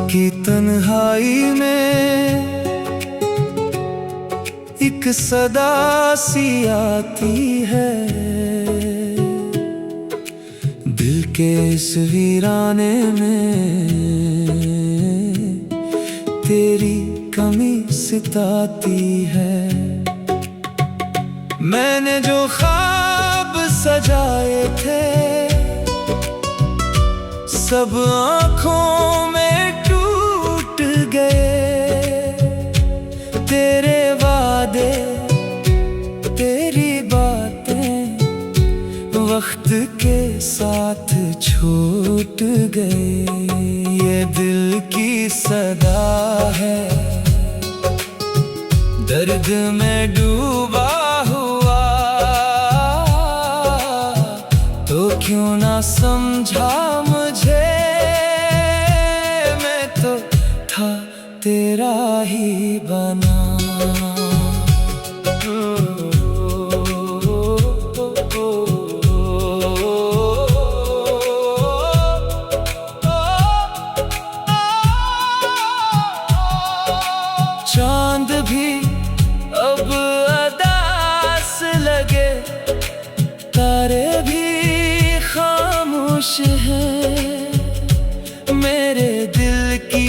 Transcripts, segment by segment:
की तन्हाई में एक सदा सी आती है, दिल के इस वीराने में तेरी कमी सिताती है। मैंने जो ख्वाब सजाए थे सब आँखों में टूट गए। तेरे वादे तेरी बातें वक्त के साथ छूट गए। ये दिल की सदा है, दर्द में डूबा हुआ, तो क्यों ना समझा मुझे, मैं तो था तेरा ही बना। चांद भी अब अदास लगे, तारे भी खामोश हैं। मेरे दिल की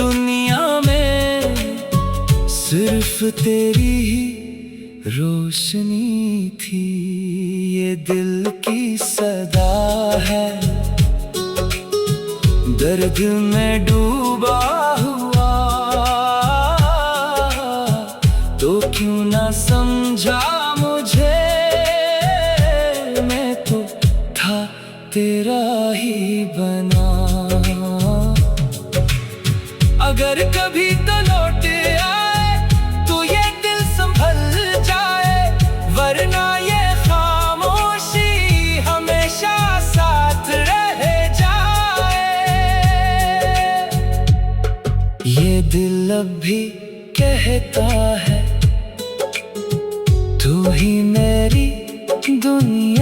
दुनिया में सिर्फ तेरी ही रोशनी थी। ये दिल की सदा है, दर्द में डूबा हुआ, तो क्यों ना समझा मुझे, मैं तो था तेरा ही बना। अगर कभी तो लौट आए तो ये दिल संभल जाए, वरना ये खामोशी हमेशा साथ रह जाए। ये दिल अब भी कहता है तू ही मेरी दुनिया।